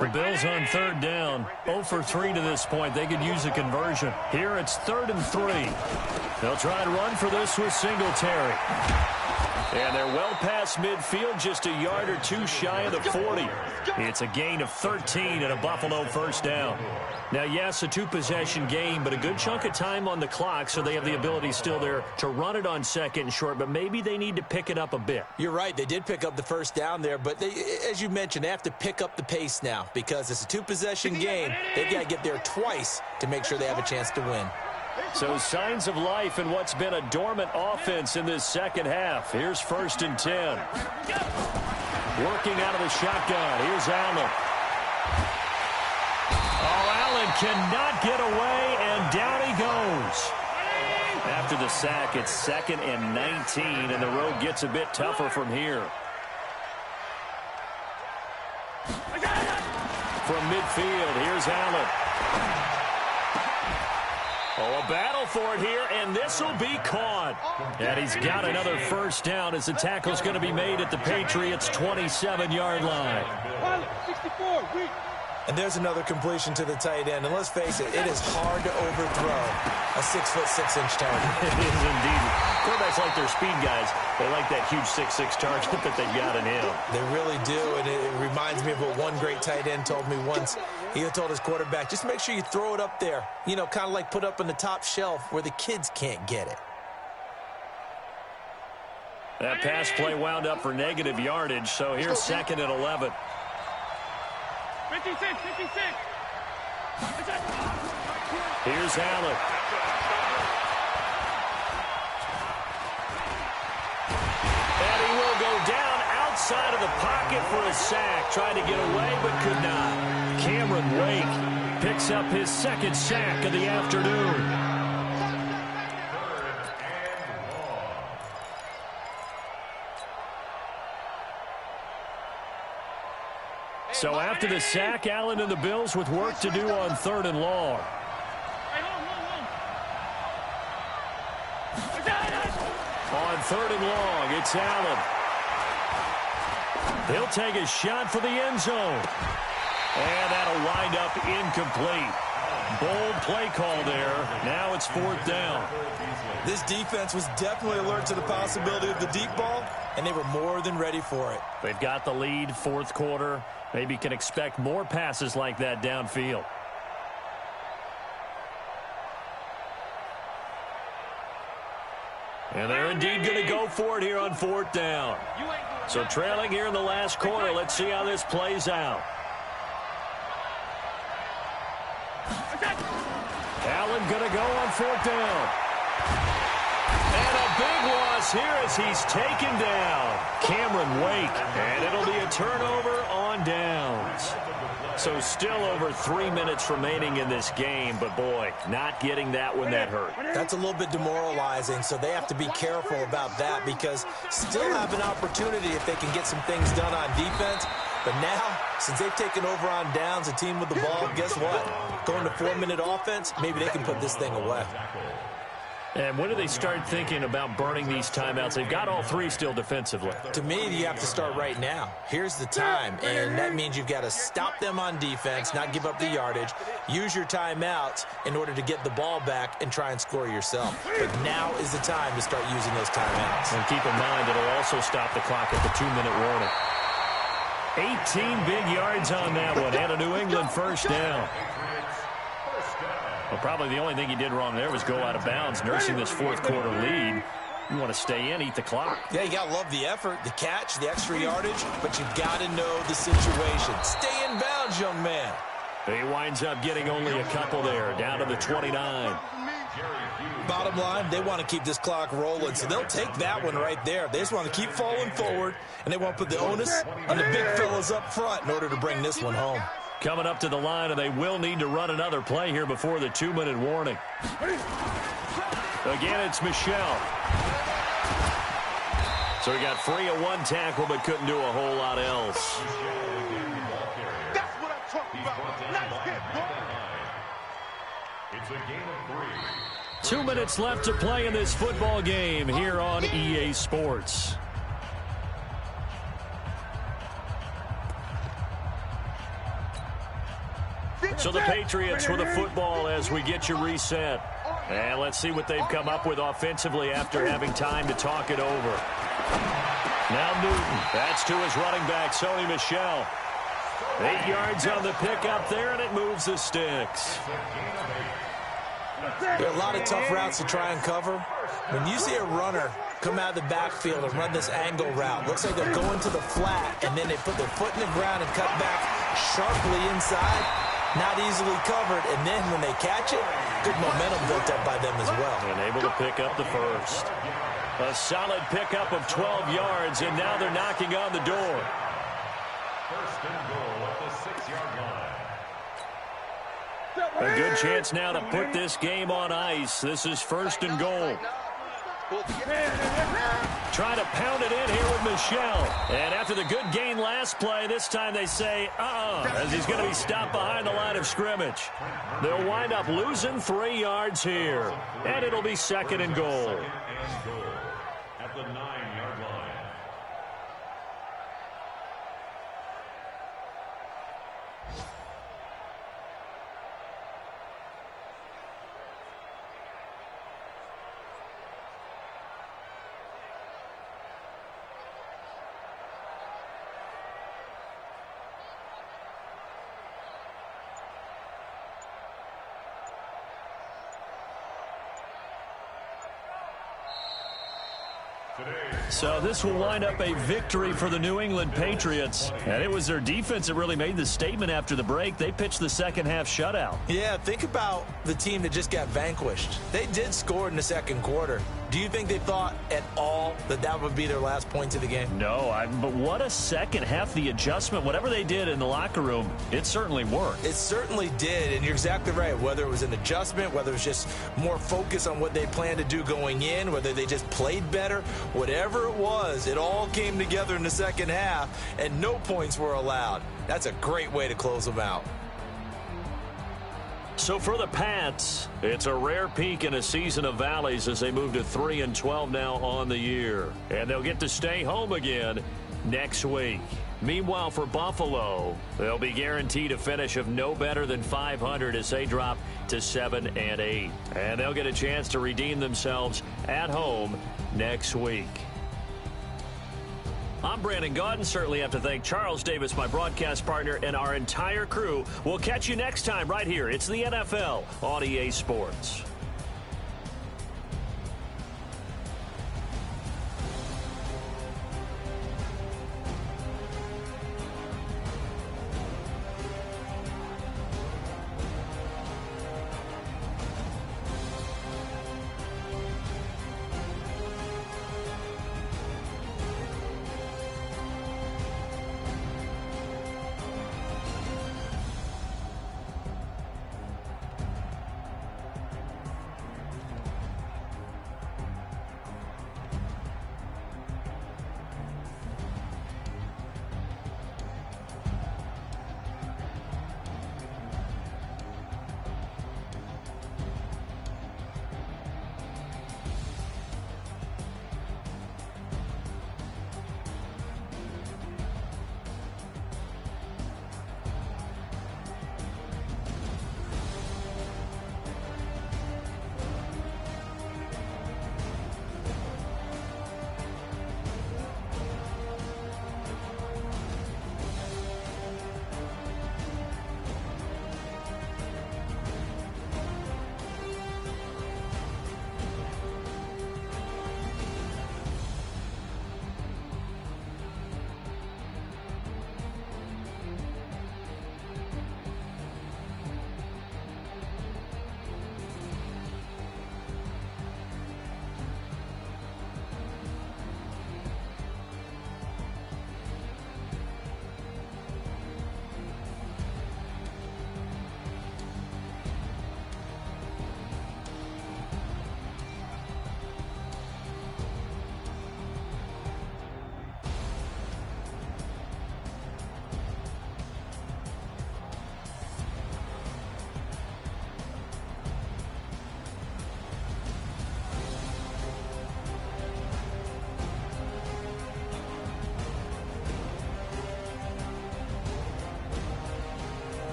The Bills on 3rd down, 0 for 3 to this point. They could use a conversion. Here it's 3rd and 3. They'll try and run for this with Singletary. And they're well past midfield, just a yard or 2 shy of the 40. It's a gain of 13 and a Buffalo 1st down. Now, yes, a 2-possession game, but a good chunk of time on the clock, so they have the ability still there to run it on 2nd and short, but maybe they need to pick it up a bit. You're right. They did pick up the 1st down there, but they, as you mentioned, they have to pick up the pace now because it's a 2-possession game. They've got to get there twice to make sure they have a chance to win. So signs of life in what's been a dormant offense in this 2nd half. Here's 1st and 10. Working out of the shotgun. Here's Allen. Oh, Allen cannot get away, and down he goes. After the sack, it's 2nd and 19, and the road gets a bit tougher from here. From midfield, here's Allen. Oh, a battle for it here, and this will be caught. And he's got another 1st down as the tackle's going to be made at the Patriots' 27-yard line. 64, weak. And there's another completion to the tight end. And let's face it, it is hard to overthrow a 6'6" target. It is indeed. Quarterbacks like their speed guys. They like that huge 6'6" target that they've got in him. They really do, and it reminds me of what one great tight end told me once. He told his quarterback, just make sure you throw it up there. You know, kind of like put up on the top shelf where the kids can't get it. That pass play wound up for negative yardage, so here's 2nd and 11. 56, 56. Here's Allen. And he will go down outside of the pocket for a sack. Tried to get away, but could not. Cameron Wake picks up his 2nd sack of the afternoon. So after the sack, Allen and the Bills with work to do on 3rd and long. On 3rd and long, it's Allen. He'll take a shot for the end zone. And that'll wind up incomplete. Bold play call there. Now it's 4th down. This defense was definitely alert to the possibility of the deep ball, and they were more than ready for it. They've got the lead, 4th quarter. Maybe can expect more passes like that downfield. And they're indeed going to go for it here on 4th down. So trailing here in the last quarter. Let's see how this plays out. Allen going to go on 4th down. And a big loss here as he's taken down. Cameron Wake. And it'll be a turnover on downs. So still over 3 minutes remaining in this game. But, boy, not getting that one that hurt. That's a little bit demoralizing, so they have to be careful about that because still have an opportunity if they can get some things done on defense. But now, since they've taken over on downs, a team with the ball, guess what? Going to 4-minute offense, maybe they can put this thing away. And when do they start thinking about burning these timeouts? They've got all 3 still defensively. To me, you have to start right now. Here's the time, and that means you've got to stop them on defense, not give up the yardage, use your timeouts in order to get the ball back and try and score yourself. But now is the time to start using those timeouts. And keep in mind, it'll also stop the clock at the 2-minute warning. 18 big yards on that one, and a New England 1st down. Well, probably the only thing he did wrong there was go out of bounds, nursing this 4th quarter lead. You want to stay in, eat the clock. Yeah, you got to love the effort, the catch, the extra yardage, but you've got to know the situation. Stay in bounds, young man. He winds up getting only a couple there, down to the 29. Bottom line, they want to keep this clock rolling, so they'll take that one right there. They just want to keep falling forward, and they want to put the onus on the big fellas up front in order to bring this one home. Coming up to the line, and they will need to run another play here before the 2-minute warning. Again, it's Michel. So he got free of 1 tackle, but couldn't do a whole lot else. That's what I'm talking about. Nice hit, boy. It's a game of 3. 2 minutes left to play in this football game here on EA Sports. So the Patriots with the football as we get you reset. And let's see what they've come up with offensively after having time to talk it over. Now Newton. That's to his running back, Sony Michel. 8 yards on the pickup there, and it moves the sticks. There are a lot of tough routes to try and cover. When you see a runner come out of the backfield and run this angle route, looks like they're going to the flat, and then they put their foot in the ground and cut back sharply inside. Not easily covered, and then when they catch it, good momentum built up by them as well. And able to pick up the first. A solid pickup of 12 yards, and now they're knocking on the door. 1st and goal at the 6-yard line. A good chance now to put this game on ice. This is 1st and goal. Trying to pound it in here with Michel. And after the good gain last play, this time they say, as he's going to be stopped behind the line of scrimmage. They'll wind up losing 3 yards here. And it'll be 2nd and goal. At the 9-yard line. So this will wind up a victory for the New England Patriots. And it was their defense that really made the statement after the break. They pitched the second half shutout. Yeah, think about the team that just got vanquished. They did score in the 2nd quarter. Do you think they thought at all that that would be their last points of the game? No, but what a second half. The adjustment, whatever they did in the locker room, it certainly worked. It certainly did, and you're exactly right. Whether it was an adjustment, whether it was just more focus on what they planned to do going in, whether they just played better, whatever it was, it all came together in the second half, and no points were allowed. That's a great way to close them out. So for the Pats, it's a rare peak in a season of valleys as they move to 3-12 now on the year. And they'll get to stay home again next week. Meanwhile, for Buffalo, they'll be guaranteed a finish of no better than 500 as they drop to 7-8. And they'll get a chance to redeem themselves at home next week. I'm Brandon Gaudin. Certainly have to thank Charles Davis, my broadcast partner, and our entire crew. We'll catch you next time right here. It's the NFL on EA Sports.